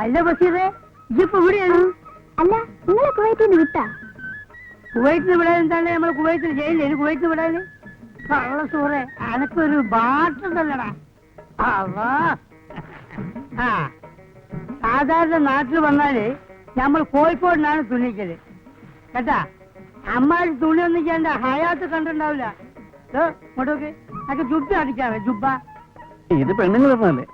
അല്ല ബഷീറേ, ഇപ്പൊ ഇവിടെയാണ്. അല്ല, നിങ്ങളെ കുവൈറ്റിൽ നിന്ന് വിട്ടാ? കുവൈറ്റിന് വിടാൻ എന്താണ്? നമ്മള് കുവൈത്തിൽ ജയിലില്ല, കുവൈറ്റിന് വിടാന്. കള്ള സൂറേ, അനക്കൊരു ബാട്ടുണ്ടല്ലടാ. ആ, സാധാരണ നാട്ടിൽ വന്നാല് നമ്മൾ കോഴിക്കോടിനാണ് തുണിക്കല് കേട്ടാ. അമ്മാര് തുണി ഒന്നും ചെയ്യണ്ട, ഹയാത്ത് കണ്ടിട്ടുണ്ടാവില്ല. ഇങ്ങോട്ടോക്ക് അതൊക്കെ ജുബ്ബ അടിക്കാവേ, ജുബ്ബ. ഇത് പെണ്ണുങ്ങൾ പറഞ്ഞല്ലേ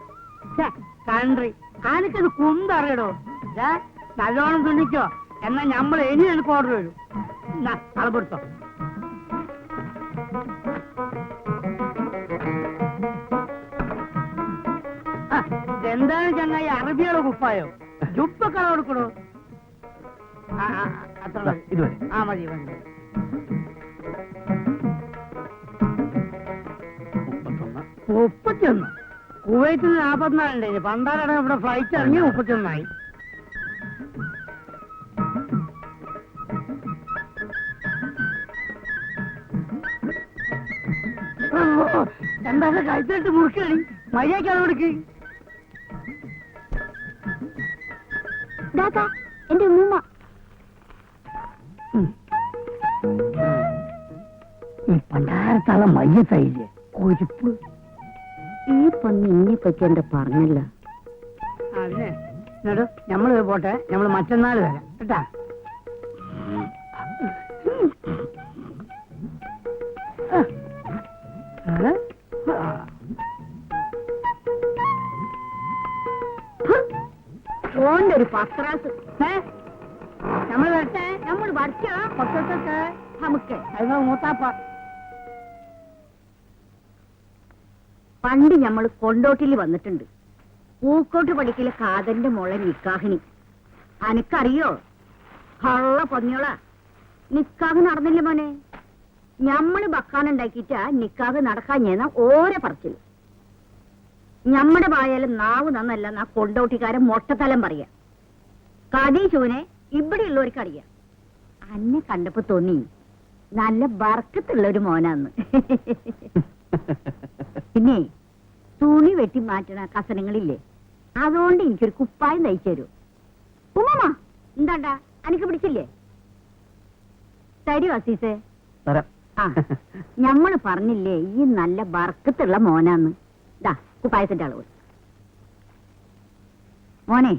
കൺട്രി ആനക്കത് കുന്തറിയടോ. നല്ലോണം തുണിക്കോ, എന്നാ നമ്മൾ ഇനി എനിക്ക് ഓർഡർ വരും. അളപ്പെടുത്തോ. എന്താണ് ചങ്ങായി, അറബിയുടെ കുപ്പായോ? ജുബ്ബൊക്കെ കൊടുക്കണോ? അത്ര ഇതുവരെ. ആ മതി മതി. 31. കുവൈറ്റിൽ 44 പണ്ടാരാണ് ഇവിടെ ഫ്ലൈറ്റ് ഇറങ്ങി 31. എന്താ കഴിച്ചിട്ട് മുറുക്കണി മര്യാദക്കാണ് കൊടുക്ക്. എന്റെ ഉമ്മ ഈ പണ്ടാരത്താളെ മയ്യത്തായില്ലേ കൊഴുപ്പ്. ഈ പന്നി ഇന്നെ പറ്റി എന്താ പറഞ്ഞില്ല. അതെ എന്നോട് ഞമ്മള് പോട്ടെ, ഞമ്മള് മറ്റന്നാൾ വരാം കേട്ടാ. ഓന്റെ ഒരു പത്രാസ് നമ്മൾ വരട്ടെ, നമ്മൾ വരച്ചാ പത്തൊക്കെ നമുക്ക് അത് മൂത്താപ്പ. പണ്ട് ഞമ്മൾ കൊണ്ടോട്ടിൽ വന്നിട്ടുണ്ട്. പൂക്കോട്ട് പഠിക്കലെ കാതന്റെ മോളെ നിക്കാഹിനി. അനക്കറിയോ? ഹള്ള പൊന്നോളാ, നിക്കാഹ് നടന്നില്ല മോനെ. ഞമ്മള് ബക്കാനുണ്ടാക്കിട്ടാ നിക്കാഹ് നടക്കാഞ്ഞേന്ന ഓരോ പറച്ചില്. ഞമ്മടെ വായാലും നാവ് നന്നല്ലെന്നാ കൊണ്ടോട്ടിക്കാരൻ മൊട്ടത്തലം പറയാ. കടി ചൂനെ ഇവിടെയുള്ളവർക്ക് അറിയാം. അന്നെ കണ്ടപ്പോ തോന്നി നല്ല ബർക്കത്തുള്ള ഒരു മോനാന്ന്. പിന്നെ തുണി വെട്ടി മാറ്റണ കസനങ്ങളില്ലേ, അതുകൊണ്ട് എനിക്കൊരു കുപ്പായം തയ്ച്ചു തരൂ. ഉമ്മ എന്താണ്ടാ അനക്ക് പിടിച്ചില്ലേ? തരൂ അസീസേ. ആ, ഞമ്മള് പറഞ്ഞില്ലേ ഈ നല്ല ബർക്കത്തുള്ള മോനാന്ന്. ദാ കുപ്പായത്തിന്റെ അളവ്. മോനെ,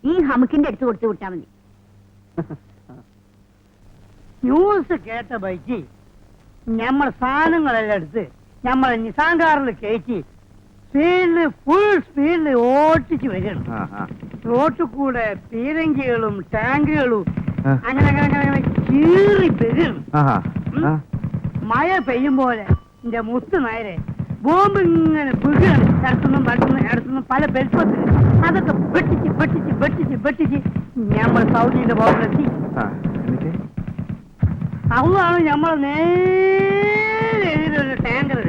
ഈ ഹമുക്കിന്റെ അടുത്ത് കൊടുത്തു വിട്ടാ മതി. ന്യൂസ് കേട്ട ബൈക്ക് നമ്മൾ സാധനങ്ങളെല്ലാം എടുത്ത് നമ്മളെ നിസാങ്കാറിൽ കയറ്റി സ്പീഡില് ഫുൾ സ്പീഡില് ഓട്ടിച്ച് വരികയാണ്. റോട്ടിൽ കൂടെ പീരങ്കികളും ടാങ്കുകളും അങ്ങനെ അങ്ങനെ അങ്ങനെ കീറി വരികയാണ്. മഴ പെയ്യും പോലെ എന്റെ മുത്ത് നേരെ ബോംബ് ഇങ്ങനെ വീഴുകയാണ്. ഇടത്തുനിന്നും പല ബെൽപ്പത്തിൽ അതൊക്കെ വെട്ടിച്ച് വെട്ടിച്ച് വെട്ടിച്ച് വെട്ടിച്ച് നമ്മൾ സൗദിയുടെ ബോംബിലെത്തി. അതാണ് നമ്മൾ നേരെ എതിരൊരു ടാങ്കർ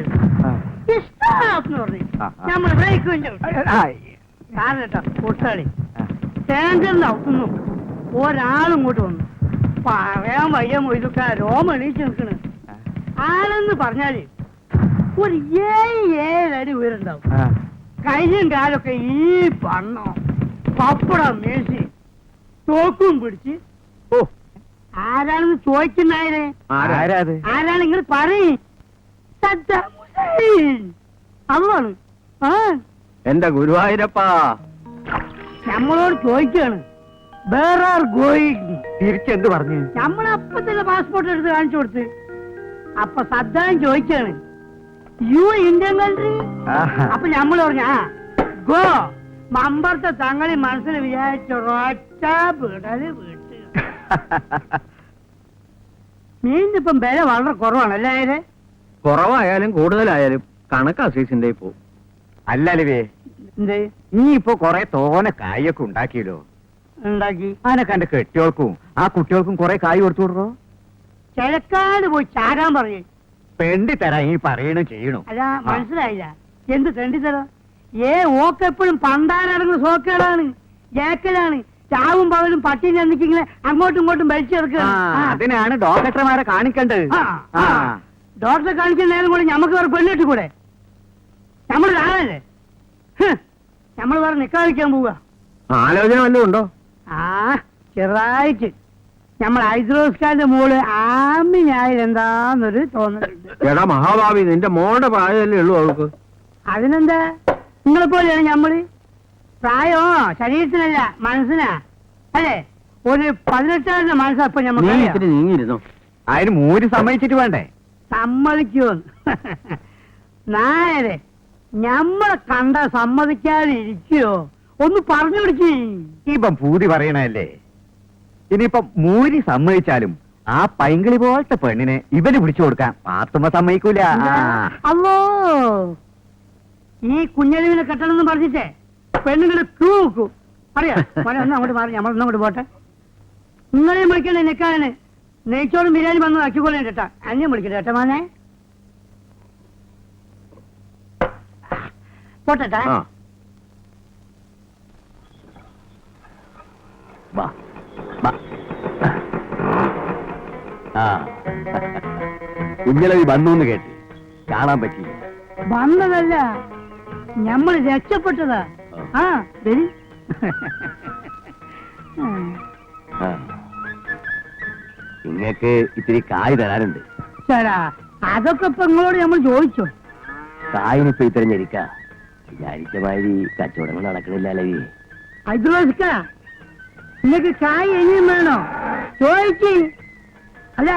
ഇഷ്ടം പറഞ്ഞു നമ്മൾ ബ്രേക്ക് കാരണട്ടോ പൊട്ടാളി ടാങ്കറിന്റെ അവിടുന്നു ഒരാളും ഇങ്ങോട്ട് വന്നു. പറയാൻ വയ്യ മൊയ്തുക്കാ, രോമ എണീച്ച് നിൽക്കണ്. ആളെന്ന് പറഞ്ഞാല് ഒരു 7 അടി ഉയരുണ്ടാവും. കയ്യും കാലൊക്കെ ഈ പണ്ണോ പപ്പടം മേശി തോക്കും പിടിച്ച്. ഓ, ആരാണെന്ന് ചോദിക്കുന്നായേ? ആരാണ് നിങ്ങൾ പറയും? സദ്ദാം ഹുസൈൻ. അതാണ്. എന്റെ ഗുരുവായൂരപ്പാ, നമ്മളോട് ചോദിക്കാണ് വേറെ ഗോയിങ്. തിരിച്ചെന്ത് പറഞ്ഞു? നമ്മളപ്പ തന്നെ പാസ്പോർട്ട് എടുത്ത് കാണിച്ചു കൊടുത്ത്. അപ്പൊ സദ്ദാം ചോദിക്കാണ് യു ഇന്ത്യൻ കൺട്രി. അപ്പൊ നമ്മൾ പറഞ്ഞു ആ ഗോ. മമ്പറത്തെ തങ്ങളി മനസ്സിൽ വിചാരിച്ചൊരൊറ്റ വിടല് വീട്ട്. മീനിപ്പം വില വളരെ കുറവാണല്ലേ? കുറവായാലും കൂടുതലായാലും കണക്ക് അസീസിന്റെ പോവും. അല്ലല്ലേ എന്ത് നീ ഇപ്പൊ കൊറേ തോനെ കായൊക്കെ ഉണ്ടാക്കിയല്ലോ. ഉണ്ടാക്കി അതിനൊക്കെ എന്റെ കെട്ടികൾക്കും ആ കുട്ടികൾക്കും കൊറേ കായ് കൊടുത്തു വിടറോ. ചിലക്കാട് പോയി ചാരാൻ പറയേ. പെണ്ടി തരാ ഈ പറയണ ചെയ്യണു. അല്ല മനസ്സിലായില്ല. എന്ത് തെണ്ടിത്തരം? ഓക്കെപ്പോഴും പണ്ടാരടങ്ങുന്ന സോക്കേടാണ്, ജേക്കലാണ്. ചാവും പകലും പട്ടിനെ എന്നിക്കിങ്ങനെ അങ്ങോട്ടും ഇങ്ങോട്ടും വലിച്ചെടുക്കുക. അതിനാണ് ഡോക്ടർമാരെ കാണിക്കേണ്ടത്. ഡോക്ടറെ കാണിക്കുന്ന നേരം കൂടെ ഞമ്മക്ക് വേറെ പെണ്ണിട്ട് കൂടെ? നമ്മൾ ആളല്ലേ? നമ്മൾ വേറെ നിക്കാതിരിക്കാൻ പോവുക. ആലോചന വല്ലതും ഉണ്ടോ? ആ ചെറുതായിട്ട് നമ്മൾ ഹൈദ്രോസ്കാന്റെ മോള് ആമിനായാലെന്താന്നൊരു തോന്നലുണ്ട്. എടാ മഹാഭാവി, നിന്റെ മോളുടെ പ്രായമല്ലേ ഉള്ളൂ അവൾക്ക്. അതിനെന്താ, നിങ്ങളെ പോലെയാണ് ഞമ്മള്. പ്രായമോ ശരീരത്തിനല്ല മനസ്സിനാ, അല്ലേ? ഒരു 18-ന്റെ മനസ്സപ്പൊ നീ ഞമ്മക്ക് ഇത്തിരി നീങ്ങിയിരുന്നോ. അതിന് മൂരി സമ്മതിച്ചിട്ട് വേണ്ടേ? സമ്മതിക്കോ? നായരെ ഞമ്മളെ കണ്ട സമ്മതിക്കാതെ ഇരിക്കോ? ഒന്ന് പറഞ്ഞു പിടിക്കേ. ഇപ്പം പൂതി പറയണല്ലേ. ഇനിയിപ്പൊ മൂരി സമ്മതിച്ചാലും ആ പൈങ്കിളി പോലത്തെ പെണ്ണിനെ ഇവന് പിടിച്ചു കൊടുക്കാൻ പാത്തുമ്മ സമ്മതിക്കൂല. അല്ലോ, ഈ കുഞ്ഞലിവിനെ കെട്ടണമെന്ന് പറഞ്ഞിട്ടേ പെണ്ണുങ്ങള് ക്യൂ നോക്കൂ. അറിയാം, ഒന്ന് അങ്ങോട്ട് മാറി, നമ്മളൊന്നങ്ങോട്ട് പോട്ടെ. നിങ്ങളെയും വിളിക്കണേ നിൽക്കാനെ. നെയ്ച്ചോറും ബിരിയാണി വന്ന് ആക്കിക്കൊള്ളേ കേട്ടാ. അന്യം വിളിക്കട്ടെ കേട്ടോ മോനെ. പോട്ടെ. ആ വാ, വാ. ആ കുഞ്ഞലവി വന്നു കേട്ട് കാണാൻ പറ്റില്ല. വന്നതല്ല, ഞമ്മള് രക്ഷപ്പെട്ടതാ. ആ വരി. നിങ്ങക്ക് ഇത്തിരി കായ് തരാനുണ്ട്. ചേടാ, അതൊക്കെ ഇപ്പൊ നിങ്ങളോട് നമ്മൾ ചോദിച്ചോ? കായിനിപ്പോ ഇത്തരം ഞെരിക്ക വിചാരിച്ചമാതിരി കച്ചവടങ്ങൾ നടക്കണില്ല അലവി. ഹൈദ്രോസ്ക, നിങ്ങക്ക് കായ് ഇനിയും വേണോ? ചോദിച്ച്. അല്ല,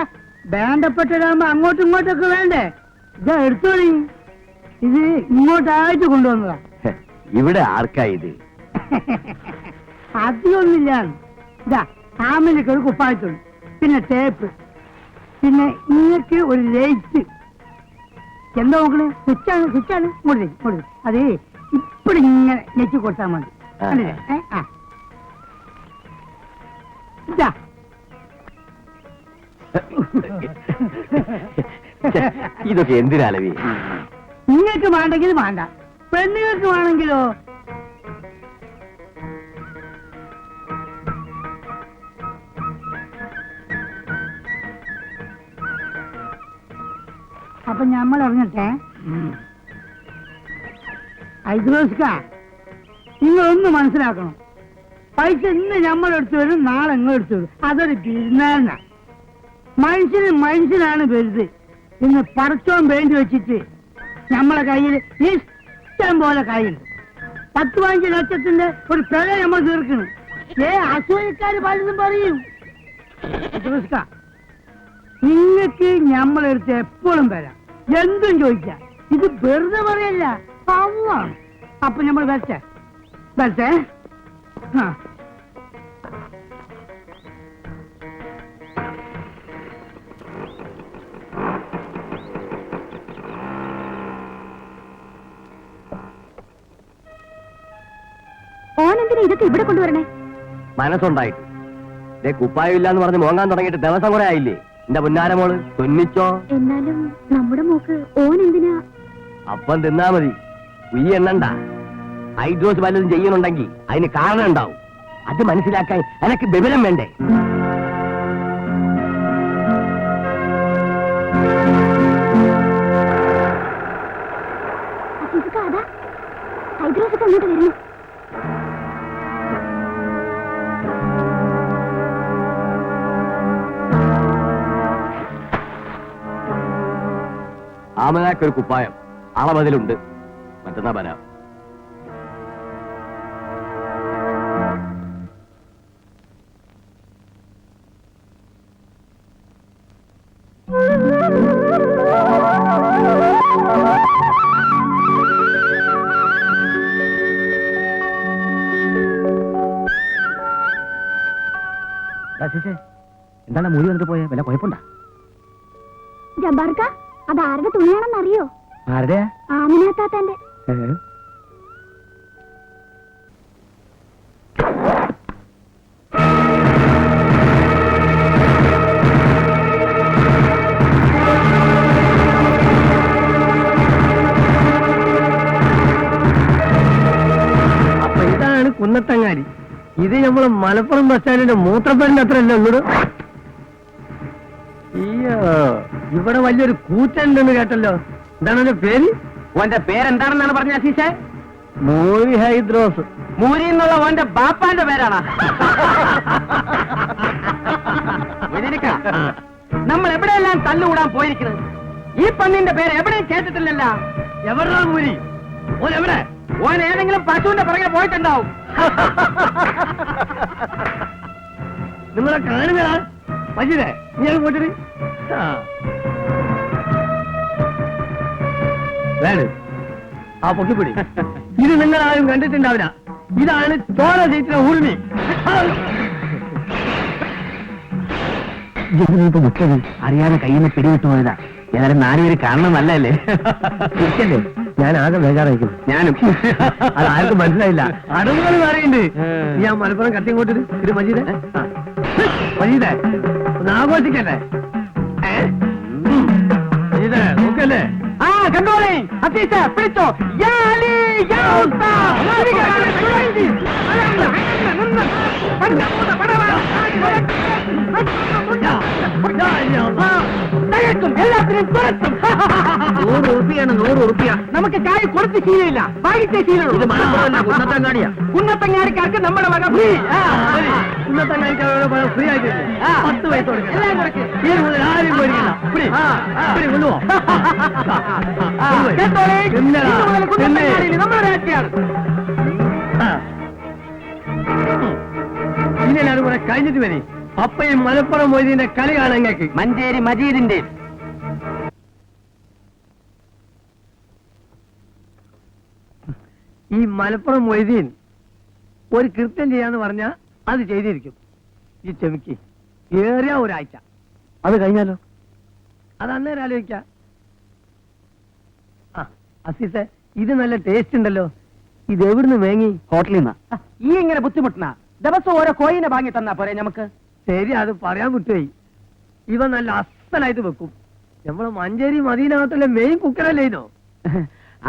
വേണ്ടപ്പെട്ടതാകുമ്പോ അങ്ങോട്ടും ഇങ്ങോട്ടൊക്കെ വേണ്ടേ? ഇതാ എടുത്തോളി. ഇത് ഇങ്ങോട്ടായിട്ട് കൊണ്ടുവന്നതാ. ഇവിടെ ആർക്കാ ഇത്? അധികമൊന്നുമില്ല. ഇതാ ആമിനൊക്കെ ഒരു കുപ്പായത്തുള്ളൂ, പിന്നെ ടേപ്പ്, പിന്നെ ഇങ്ങക്ക് ഒരു ലൈറ്റ്. എന്താ നോക്കണേ? സ്വിച്ചാണ് ഇങ്ങോട്ട്. അത് ഇപ്പഴും ഇങ്ങനെ ഞെക്കി കൊടുത്താൽ മതി. ഇതാ ഇതൊക്കെ എന്തിനാലവി? നിങ്ങൾക്ക് വേണ്ടെങ്കിൽ വേണ്ട, പെണ്ണുങ്ങൾക്ക് വേണമെങ്കിലോ? അപ്പൊ നമ്മൾ അറിഞ്ഞിട്ടെ. ഹൈദ്രോസ്ക, നിങ്ങളൊന്ന് മനസ്സിലാക്കണം. പൈസ ഇന്ന് നമ്മളെടുത്ത് വരും, നാളെ എടുത്തു വരും. അതൊരു ബിസിനസ്സാ. മനുഷ്യനാണ് വലുത്. ഇന്ന് പടച്ചോൻ വേണ്ടി വെച്ചിട്ട് നമ്മളെ കയ്യിൽ ഇഷ്ടം പോലെ കയ്യുണ്ട്. 10-15 ലക്ഷത്തിന്റെ ഒരു പിഴ നമ്മൾ തീർക്കണം. അസൂയക്കാര് പലതും പറയും. നിങ്ങൾക്ക് നമ്മളെടുത്ത് എപ്പോഴും വരാം, എന്തും ചോദിക്കാം. ഇത് വെറുതെ പറയല്ല, പവാണ്. അപ്പൊ നമ്മൾ വരട്ടെ. ഓനെന്തിനാ ഇതൊക്കെ ഇവിടെ കൊണ്ടുവരണേ? മനസ്സുണ്ടായിട്ട് കുപ്പായമില്ലാന്ന് പറഞ്ഞ് മോങ്ങാൻ തുടങ്ങിയിട്ട് ദിവസം കുറെ ആയില്ലേ? എന്റെ പുന്നാര മോള് തുന്നിച്ചോ. എന്നാലും നമ്മുടെ മോക്ക് ഓനെന്തിനാ? അപ്പം തിന്നാ മതി, ഉയ്യ എണ്ണണ്ട. ഹൈഡ്രോസ് വല്ലതും ചെയ്യുന്നുണ്ടെങ്കിൽ അതിന് കാരണം ഉണ്ടാവും. അത് മനസ്സിലാക്കാൻ എനക്ക് വിവരം വേണ്ടേ? ഹൈദ്രോസ് ഒക്കെ അങ്ങോട്ട് വരുന്നു. ആമനാക്കൊരു കുപ്പായം അളവതിലുണ്ട്, മറ്റന്നാ വരാം. എന്താണ് മൂലി വന്നിട്ട് പോയ വല്ല കുഴപ്പമുണ്ടാ? ജബ്ബാർക്ക, അത് ആരുടെ തുണിയാണെന്നറിയോ? ആരുടെ? ആമിനാത്താത്തന്റെ. അപ്പൊ ഇതാണ് കുന്നത്തങ്ങാടി. ഇത് നമ്മള് മലപ്പുറം ബസ് സ്റ്റാൻഡിന്റെ മൂത്രപ്പേരിന്റെ അത്രയല്ലേ ഉള്ളൂ. അയ്യോ, ഇവിടെ വലിയൊരു കൂറ്റുണ്ടെന്ന് കേട്ടല്ലോ. എന്താണ് എന്റെ പേര്? ഓന്റെ പേരെന്താണെന്നാണ് പറഞ്ഞ അസീസേ? മൂരി ഹൈദ്രോസ്. മൂരി എന്നുള്ള ഓന്റെ ബാപ്പാന്റെ പേരാണ്. നമ്മൾ എവിടെയെല്ലാം തല്ലുകൂടാൻ പോയിരിക്കുന്നത്? ഈ പന്നിന്റെ പേര് എവിടെയും കേട്ടിട്ടില്ലല്ലോ. എവിടാ മൂരി? ഓൻ എവിടെ? ഓൻ ഏതെങ്കിലും പശുവിന്റെ പുറകെ പോയിട്ടുണ്ടാവും. നിങ്ങളെ കാണുന്നതാ മജീദേ, നീ അത് പോയിട്ട് ആ പൊക്കിപ്പിടി. ഇത് നിങ്ങൾ ആരും കണ്ടിട്ടുണ്ടാവില്ല. ഇതാണ് ചോര ജയിച്ചിന ഊർമി. അറിയാതെ കയ്യിൽ നിന്ന് പിടിവിട്ടു പോയതാ. ഏതായാലും 4 പേര് കാണണം നല്ലല്ലേ? ഇരിക്കല്ലേ, ഞാൻ ആകെ ബേജാറായിരിക്കും. ഞാനും. അത് ആർക്കും മനസ്സിലായില്ല. അടവുകൾ പറയുന്നുണ്ട്. ഞാൻ മലപ്പുറം കത്തിയങ്ങോട്ട് ഇത് മജീദേ. മജീദേ ഒന്ന് ആഘോഷിക്കല്ലേ? മജീദേ നോക്കല്ലേ? ആ കണ്ടോളേ, അത്തീശ പിടിച്ചോ. യാ അലി, യാ ഉസ്താദ്. എല്ലാത്തിനും തുറത്തും. 100 ഉറുപ്പിയാണ്. 100 ഉറുപ്പിയ. നമുക്ക് കായ് കൊടുത്ത് ശീലമില്ല, വാങ്ങിച്ചേ ശീലമുള്ളൂ. കുന്നത്തങ്ങാടിയാ. കുന്നത്തങ്ങാടിക്കാർക്ക് നമ്മുടെ വക ഫ്രീ. കുന്നത്തങ്ങാടിക്കാരോട് ഫ്രീ ആയിട്ട് 10 പൈസ കൊടുക്കണം. എല്ലാം കൊടുക്ക്. ഈ മുതൽ ആരും പോയിരിക്കില്ല. കൊണ്ടുപോ. കേട്ടോളേ, ഇന്ന് മുതൽ കുന്നത്തങ്ങാടിയിൽ നമ്മുടെ രാജ്യമാണ്. ഇനി എല്ലാവരും കൂടെ കഴിഞ്ഞിട്ട് വരി. അപ്പയും മലപ്പുറം മൊയ്തീന്റെ കളി കാണാൻ കേക്ക്. മഞ്ചേരി മജീദിന്റെ ഈ മലപ്പുറം മൊയ്തീൻ ഒരു കൃത്യം ചെയ്യാന്ന് പറഞ്ഞാൽ അത് ചെയ്തിരിക്കും. ഈ ചെമിക്ക് ഏറിയ ഒരാഴ്ച. അത് കഴിഞ്ഞാലോ? അത് അന്നേരം ആലോചിക്കാം. ആ അസീസെ, ഇത് നല്ല ടേസ്റ്റ് ഉണ്ടല്ലോ. ഇത് എവിടുന്ന് വേങ്ങി? ഹോട്ടലിൽ നിന്നാ. ഈ ഇങ്ങനെ ബുദ്ധിമുട്ടുന്ന ദിവസം ഓരോ കോയിനെ വാങ്ങി തന്നാ പോരെ നമുക്ക്? ശരി, അത് പറയാൻ വിട്ടുപോയി. ഇവ നല്ല അസലായിട്ട് വെക്കും. നമ്മളെ മഞ്ചേരി മദീനകത്തുള്ള മെയിൻ കുക്കറല്ലേ ഇതോ?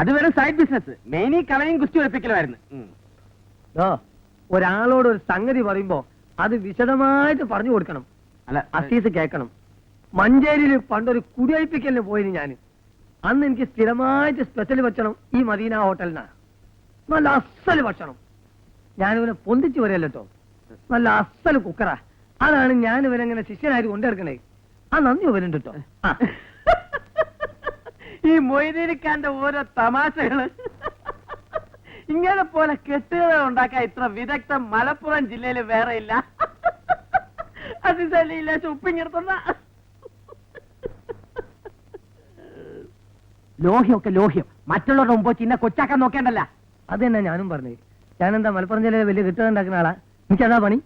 അത് വെറും സൈഡ് ബിസിനസ്. മെയിനി കളയും കുസ്തി ഉറപ്പിക്കലായിരുന്നു. ഒരാളോട് ഒരു സംഗതി പറയുമ്പോ അത് വിശദമായിട്ട് പറഞ്ഞു കൊടുക്കണം. അല്ല, അസീസ് കേൾക്കണം. മഞ്ചേരിയിൽ പണ്ടൊരു കുടിയഴിപ്പിക്കലിന് പോയിന് ഞാൻ. അന്ന് എനിക്ക് സ്ഥിരമായിട്ട് സ്പെഷ്യൽ ഭക്ഷണം ഈ മദീന ഹോട്ടലിനാണ്. നല്ല അസല് ഭക്ഷണം. ഞാനിവനെ പൊന്തിച്ചു വരല്ലോ. നല്ല അസല് കുക്കറാ. അതാണ് ഞാൻ ഇവനെങ്ങനെ ശിഷ്യനായിട്ട് കൊണ്ടിറക്കണേ. ആ നന്ദി ഇവനുണ്ട് കേട്ടോ. ഈ മൊയ്തീനിക്കാന്റെ ഓരോ തമാശകള്. ഇങ്ങനെ പോലെ കെട്ടുകഥ ഉണ്ടാക്കാൻ ഇത്ര വിദഗ്ധം മലപ്പുറം ജില്ലയിൽ വേറെ ഇല്ല. അതില്ല ഉപ്പിങ്ങിടത്തുന്ന ലോഹ്യമൊക്കെ ലോഹ്യം. മറ്റുള്ളവരുടെ മുമ്പ് ചിന്ന കൊച്ചാക്കാൻ നോക്കേണ്ടല്ല. അത് തന്നെ ഞാനും പറഞ്ഞത്. ഞാനെന്താ മലപ്പുറം ജില്ലയിൽ വലിയ കെട്ടുകഥ ഉണ്ടാക്കുന്ന ആളാ? എനിക്കതാ പണി.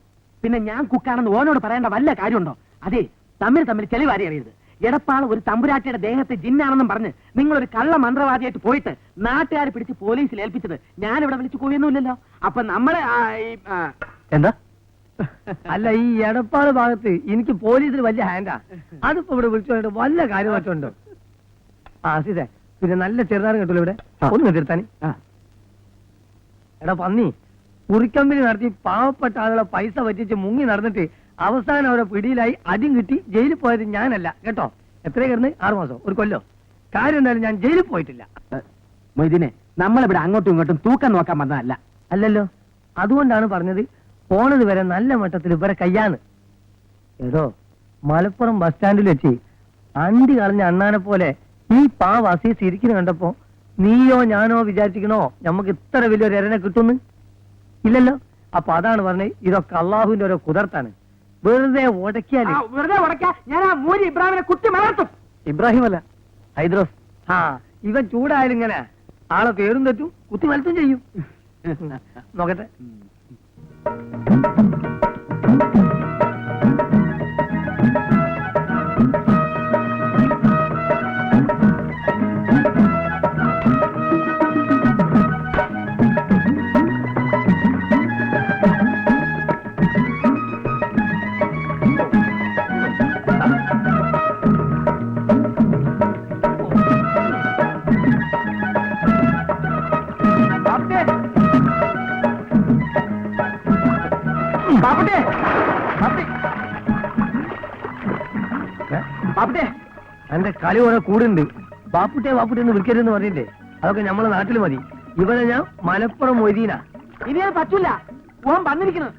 പിന്നെ ഞാൻ കുക്കാണെന്ന് ഓനോട് പറയേണ്ട വല്ല കാര്യമുണ്ടോ? അതെ, തമ്മിൽ ചെളിവാരി അറിയരുത്. എടപ്പാൾ ഒരു തമ്പുരാട്ടിയുടെ ദേഹത്തെ ജിന്നാണെന്നും പറഞ്ഞ് നിങ്ങളൊരു കള്ള മന്ത്രവാദിയായിട്ട് പോയിട്ട് നാട്ടുകാരെ പിടിച്ച് പോലീസിൽ ഏൽപ്പിച്ചത് ഞാനിവിടെ വിളിച്ചു പോയൊന്നുമില്ലല്ലോ. അപ്പൊ നമ്മളെ എന്താ? അല്ല, ഈ എടപ്പാട് ഭാഗത്ത് എനിക്ക് പോലീസിൽ വലിയ ഹാൻഡാ. അതിപ്പോ ഇവിടെ വിളിച്ചു വല്ല കാര്യം മറ്റുണ്ടോ? ആ അസീസേ, പിന്നെ നല്ല ചെറുതാരം കിട്ടുമല്ലോ ഇവിടെ. ഒന്ന് തീർത്താനി. എടാ പന്നി, കുറിക്കമ്പനി നടത്തി പാവപ്പെട്ട ആളുകളെ പൈസ പറ്റിച്ച് മുങ്ങി നടന്നിട്ട് അവസാനം അവരെ പിടിയിലായി അടിയും കിട്ടി ജയിലിൽ പോയത് ഞാനല്ല കേട്ടോ. എത്രയും കിടന്ന് 6 മാസം, ഒരു കൊല്ലോ. കാര്യം എന്തായാലും ഞാൻ ജയിലിൽ പോയിട്ടില്ല. മൊയ്തീനെ, നമ്മളിവിടെ അങ്ങോട്ടും ഇങ്ങോട്ടും തൂക്കം നോക്കാൻ വന്നതല്ല. അല്ലല്ലോ, അതുകൊണ്ടാണ് പറഞ്ഞത് പോണത് വരെ നല്ല മട്ടത്തിൽ ഇവരെ കയ്യാന്ന്. ഏതോ മലപ്പുറം ബസ് സ്റ്റാൻഡിൽ വെച്ച് അണ്ടി കളഞ്ഞ അണ്ണാനെ പോലെ ഈ പാവ അസീസ് ഇരിക്കുന്നു കണ്ടപ്പോ നീയോ ഞാനോ വിചാരിച്ചിക്കണോ നമുക്ക് ഇത്ര വലിയൊരു എരനെ കിട്ടുന്നു? ഇല്ലല്ലോ. അപ്പൊ അതാണ് പറഞ്ഞത്, ഇതൊക്കെ അള്ളാഹുവിന്റെ ഓരോ കുതിർത്താണ്. വെറുതെ ഉടക്കിയാല് വെറുതെ ഉടക്കാൻ ഞാൻ ആ മൂരി ഇബ്രാഹിമിനെ കുത്തി മലർത്തും. ഇബ്രാഹിം അല്ല, ഹൈദ്രോസ്. ആ ഇവൻ ചൂടായാലും ഇങ്ങനെ ആളെ പേരും തെറ്റും കുത്തി മലത്തും ചെയ്യും. നോക്കട്ടെ. എന്റെ കളി കുറെ കൂടുണ്ട്. ബാപ്പുട്ടെ ബാപ്പുട്ടെ എന്ന് വിളിക്കരുതെന്ന് പറഞ്ഞില്ലേ? അതൊക്കെ നമ്മളെ നാട്ടിൽ മതി. ഇവിടെ ഞാൻ മലപ്പുറം മൊയ്തീനാ. ഇനി അത് പറ്റൂല. ഓൻ വന്നിരിക്കുന്നു.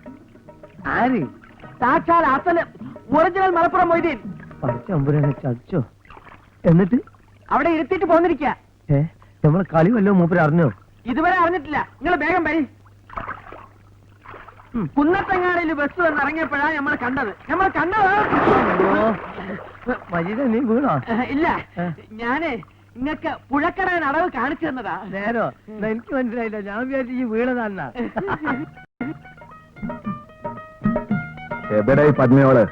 ആര്? സാക്ഷാൽ അസല് ഒറിജിനൽ മലപ്പുറം മൊയ്തീൻ. പച്ചമ്പുരനെ ചതിച്ചോ? എന്നിട്ട് അവിടെ ഇരുത്തിട്ട് പോന്നിരിക്ക. നമ്മളെ കളി വല്ലോ മൂപ്പര് അറിഞ്ഞോ? ഇതുവരെ അറിഞ്ഞിട്ടില്ല. നിങ്ങൾ വേഗം വരി. കുന്നത്തങ്ങാടിയിൽ ബസ് വന്ന് ഇറങ്ങിയപ്പോഴാ നമ്മൾ കണ്ടത്. മജീദ് നീ വീണോ? ഇല്ല, ഞാന് നിങ്ങക്ക് പുഴക്കടൻ അടവ് കാണിച്ചു തന്നതാ. നേരോ? എനിക്ക് മനസ്സിലായില്ല. ഞാൻ വിചാരിച്ചു ഈ വീണതാന്നാ. എവിടെ പത്നിയോള്?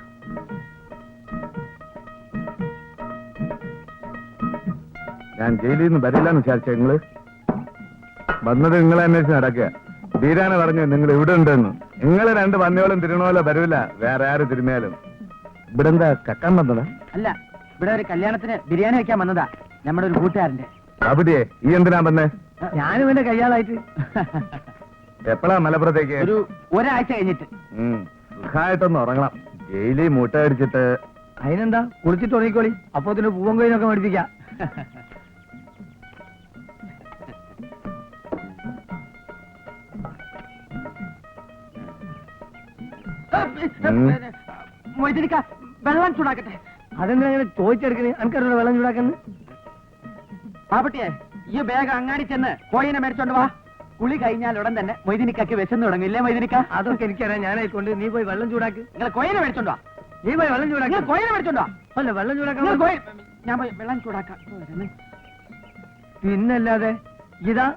ഞാൻ ജയിലിൽ നിന്ന് വരില്ലെന്ന് വിചാരിച്ച നിങ്ങള് വന്നത് നിങ്ങളെ അന്വേഷിച്ച് നടക്കുക. തീരാനെ പറഞ്ഞു നിങ്ങൾ ഇവിടെ ഉണ്ടെന്ന്. നിങ്ങള് രണ്ട് പന്നിയോളും തിരുണോലോ വരൂല, വേറെ ആര് തിരുമേലും. ഇവിടെ എന്താ കക്കാൻ വന്നതാ? അല്ല, ഇവിടെ ഒരു കല്യാണത്തിന് ബിരിയാണി വെക്കാൻ വന്നതാ, നമ്മുടെ ഒരു കൂട്ടുകാരന്റെ. അവിടെയേ ഈ എന്തിനാ വന്നേ? ഞാനും എന്റെ കയ്യാളായിട്ട്. എപ്പോഴാ മലപ്പുറത്തേക്ക്? ഒരാഴ്ച കഴിഞ്ഞിട്ട്. സുഖമായിട്ടൊന്ന് ഉറങ്ങണം. ജയിലിൽ മൂട്ട അടിച്ചിട്ട്. അതിനെന്താ, കുളിച്ചിട്ട് ഉറങ്ങിക്കോളി. അപ്പൊ ഇതിന് പൂവൻ കോയിനൊക്കെ മേടിപ്പിക്കാം. മൊയ്തീനിക്ക, വെള്ളം ചൂടാക്കട്ടെ. അതെന്തിനാ അങ്ങനെ ചോദിച്ചെടുക്കണേ? എനിക്കറിയില്ല വെള്ളം ചൂടാക്കുന്നു. പാപ്പട്ടിയെ, ഈ ബാഗ് അങ്ങാടി ചെന്ന് കോയിനെ മേടിച്ചോണ്ട് വാ. കുളി കഴിഞ്ഞാൽ ഉടൻ തന്നെ മൊയ്തീനിക്കക്ക് വിശന്ന് തുടങ്ങില്ലേ മൊയ്തീനിക്ക? അതൊക്കെ എനിക്കറിയാം, ഞാനായിക്കൊണ്ട്. നീ പോയി വെള്ളം ചൂടാക്ക്. നിങ്ങൾ കോയിനെ മേടിച്ചോണ്ട് വാ. നീ പോയി വെള്ളം ചൂടാക്കി. കോയിനെ മേടിച്ചോണ്ട് വാ. അല്ല, വെള്ളം ചൂടാക്കാൻ. ഞാൻ പോയി വെള്ളം ചൂടാക്കാം. പിന്നല്ലാതെ ഇതാ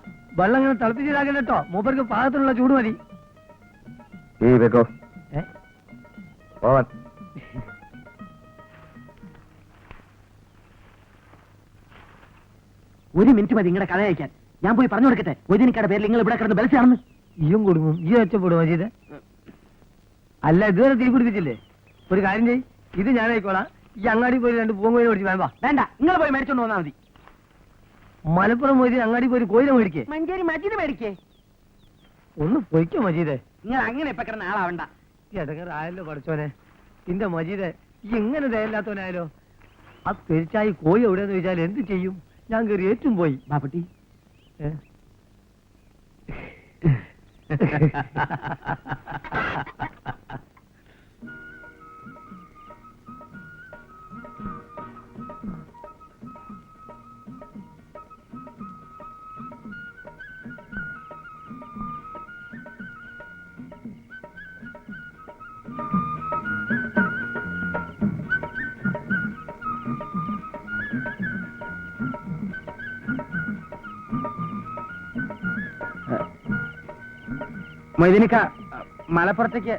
വെള്ളം ഇങ്ങനെ തിളപ്പിച്ചിടാക്കണ്ട കേട്ടോ. മൂപ്പർക്ക് പാകത്തിനുള്ള ചൂട് മതി. ഈ വെക്കോ പോവാൻ. ഒരു മിനിറ്റ് മതി നിങ്ങളുടെ കഥ അയക്കാൻ. ഞാൻ പോയി പറഞ്ഞു കൊടുക്കട്ടെ മൊയ്തീനിക്കയുടെ പേരിൽ നിങ്ങൾ ഇവിടെ കിടന്ന് ബലസാണെന്ന്. ഈയും കൊടുക്കും. ഈ ഒച്ചപ്പെടും മജീദ്. അല്ല, ഇതുവരെ തീ പിടിപ്പിച്ചില്ലേ? ഒരു കാര്യം ചെയ്യ്, ഇത് ഞാനായിക്കോളാം. ഈ അങ്ങാടി പോയി രണ്ട് പൂവൻ കോയിനെ മേടിച്ച് വേണ്ട. വേണ്ട, നിങ്ങൾ പോയി മേടിച്ചോണ്ട് വന്നാൽ മതി. മലപ്പുറം പോയി അങ്ങാടി പോയി കോയിനെ മേടിക്കേ. മഞ്ചേരി മജീദ് മേടിക്കേ. ഒന്ന് പൊയ്ക്കോ മജീദേ. നിങ്ങൾ അങ്ങനെ ഇപ്പൊ കിടന്ന ആളാവണ്ട. ഇടങ്ങറായല്ലോ പഠിച്ചോനെ. ഇന്റെ മജീദേ, ഈ ഇങ്ങനെ ദയല്ലാത്തവനായാലോ? ആ പെരിച്ചായി കോയി എവിടെയെന്ന് ചോദിച്ചാൽ എന്ത് ചെയ്യും? ഞാൻ കയറി ഏറ്റും പോയി. ബാപ്പട്ടി, മൊയ്തീനിക്ക, മലപ്പുറത്തേക്ക്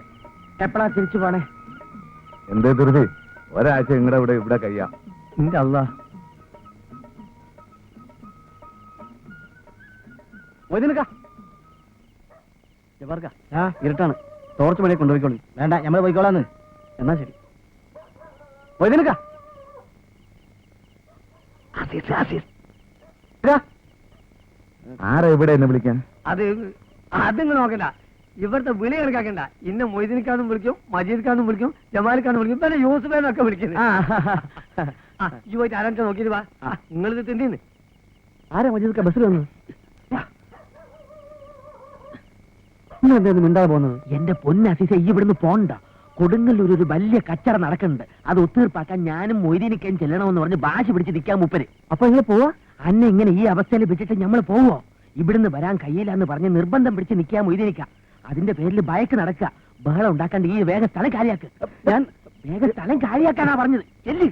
എപ്പോഴാ തിരിച്ചു പോണേ? എന്തേ ധൃതി? ഒരാഴ്ച നിങ്ങളുടെ ഇവിടെ കഴിയാം. ഇന്റെ അല്ലാ. മൊയ്തീനിക്ക, ഇരുട്ടാണ്. ടോർച്ച് മണി കൊണ്ടുപോയിക്കോളൂ. വേണ്ട, ഞമ്മൾ പോയിക്കോളാന്ന്. എന്നാ ശരി. മൊയ്തീനിക്ക, ആരാ ഇവിടെ എന്നെ വിളിക്കാൻ? അതിങ്ങ് നോക്കണ്ട. ഇവിടുത്തെ വിളി കണക്കാക്കണ്ട. ഇന്ന മൊയ്തീനിക്കാന്നും വിളിക്കും, മജീദ്ക്കാന്നും വിളിക്കും, ജമാലിക്കാന്നും വിളിക്കും, പിന്നെ യൂസുഫേന്നൊക്കെ വിളിക്കുന്നത്. ഈ പോയിട്ട് ആരാ നോക്കിയിട്ട് വാ. നിങ്ങളിത് തിന്നീന്ന്. ആരാ മജീദ് ബസ്സിൽ വന്നു? മിണ്ടാതെ പോകുന്നത്? എന്റെ പൊന്നസീസ, ഈ ഇവിടുന്ന് പോണ്ട. കൊടുങ്ങല്ലൂർ ഒരു വലിയ കച്ചറ നടക്കുന്നുണ്ട്. അത് ഒത്തീർപ്പാക്കാൻ ഞാനും മൊയ്തീനിക്കയും ചെല്ലണമെന്ന് പറഞ്ഞ് ഭാഷ പിടിച്ച് നിൽക്കാൻ മൂപ്പര്. അപ്പൊ ഇങ്ങനെ പോവാ? അന്നെ ഇങ്ങനെ ഈ അവസ്ഥയിൽ വെച്ചിട്ട് ഞമ്മള് പോവോ? ഇവിടുന്ന് വരാൻ കഴിയില്ലെന്ന് പറഞ്ഞ് നിർബന്ധം പിടിച്ച് നിൽക്കാൻ മൊയ്തീനിക്ക. അതിന്റെ പേരിൽ ബയക്ക് നടക്കുക. ബഹളം ഉണ്ടാക്കാണ്ട് ഈ വേഗം സ്ഥലം കാര്യാക്ക്. ഞാൻ വേഗം സ്ഥലം കാര്യാക്കാനാ പറഞ്ഞത്. ചെല്ലി.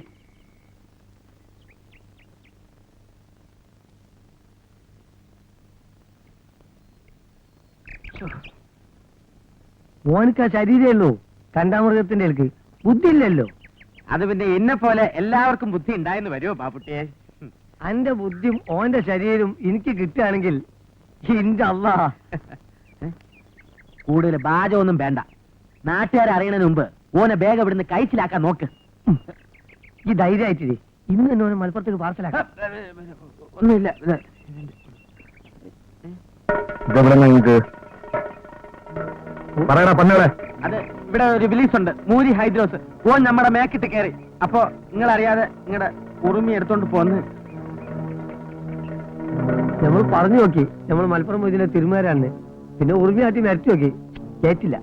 ഓനക്ക് ശരീരേ ഉള്ളൂ, കണ്ടാമൃഗത്തിന്റെ ഇടയ്ക്ക് ബുദ്ധി ഇല്ലല്ലോ. അത് പിന്നെ എന്നെ പോലെ എല്ലാവർക്കും ബുദ്ധി ഉണ്ടായെന്ന് വരുമോ ബാപ്പുട്ടിയെ? അന്റെ ബുദ്ധിയും ഓന്റെ ശരീരവും എനിക്ക് കിട്ടുകയാണെങ്കിൽ ഇന്റെ അല്ലാ. കൂടുതൽ ബാജമൊന്നും വേണ്ട. നാട്ടുകാരെ അറിയണതിന് മുമ്പ് ഓനെ വേഗം ഇവിടുന്ന് കഴിച്ചിലാക്കാൻ നോക്ക്. ഈ ധൈര്യമായിട്ടില്ലേ? ഇന്ന് തന്നെ ഓനെ മലപ്പുറത്തേക്ക് പാർസലാക്കാം. ഒന്നുമില്ല. ഇതെവിടെ നിങ്ങൾക്ക് പറയടാ പന്നോളെ? അത് ഇവിടെ ഒരു വിലീസ് ഉണ്ട്, മൂരി ഹൈദ്രോസ്. ഓൻ നമ്മുടെ മേക്കിട്ട് കയറി. അപ്പൊ നിങ്ങൾ അറിയാതെ നിങ്ങളുടെ ഉറുമി എടുത്തോണ്ട് പോന്ന്. നമ്മൾ പറഞ്ഞു നോക്കി നമ്മൾ മലപ്പുറം മൊയ്തീനെ തിരുമാരാണ് പിന്നെ ഉറുമിയാട്ടി വരച്ചു നോക്കി കേറ്റില്ല.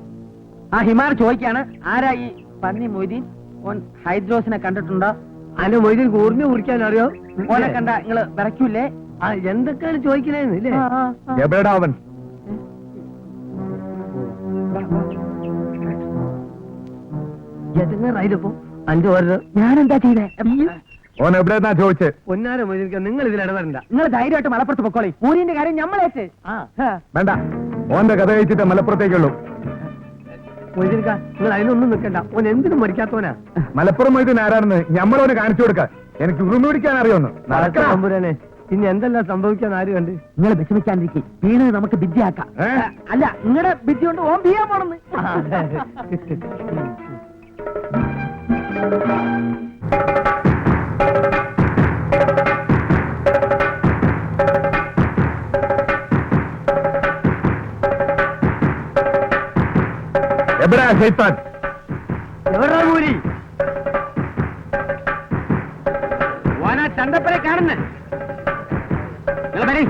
ആ ഹിമാർ ചോദിക്കാണ് ആരാ ഈ പന്നി മൊയ്തീൻ? ഓൻ ഹൈദ്രോസിനെ കണ്ടിട്ടുണ്ടോ? അന്റെ മൊയ്തീൻ ഉറുമി കുടിക്കാൻ അറിയോ? ഓനെ കണ്ട നിങ്ങള് വിറയ്ക്കൂലേ? ആ എന്തൊക്കെയാണ് ചോദിക്കണേന്ന് ഇല്ലേ? എവിടെടാ അവൻ? എതങ്ങാറായില്ലപ്പോ അഞ്ചു ഓരോ ഞാനെന്താ ചെയ്തേ? ഓൻ എവിടെന്നാ ചോദിച്ചേ? പൊന്നാര മൊയ്തീൻ നിങ്ങൾ ഇതിൽ ഇടപെടണ്ട. നിങ്ങൾ ധൈര്യമായിട്ട് മലപ്പുറത്ത് പൊക്കോളി. മൂരിന്റെ കാര്യം ഞമ്മളേറ്റ്. വേണ്ട, ഓന്റെ കഥ കഴിച്ചിട്ട് മലപ്പുറത്തേക്കുള്ളൂ. മൊയ്തീൻക്ക നിങ്ങൾ അതിനൊന്നും നിൽക്കണ്ട. ഓൻ എന്തിനും മരിക്കാത്തവനാ. മലപ്പുറം മൊയ്തീൻ ആരാണെന്ന് ഞമ്മളോന് കാണിച്ചു കൊടുക്ക. എനിക്ക് ഉറുമി പിടിക്കാൻ അറിയോന്ന്. തമ്പുരാനെ പിന്നെ എന്തെല്ലാം സംഭവിക്കാൻ ആര് കണ്ട്? നിങ്ങൾ വിഷമിക്കാണ്ടിരിക്കും. വീണത് നമുക്ക് ബിദ്യയാക്കാം. അല്ല നിങ്ങളുടെ ബിദ്യ കൊണ്ട് ഓൻ ചെയ്യാൻ പോണെന്ന്. എവിടാ ശൈത്താൻ? എവിടാ മൂരി? ഓനാ ചണ്ടപ്പനെ കാണുന്നേ. നിങ്ങൾ വരീ.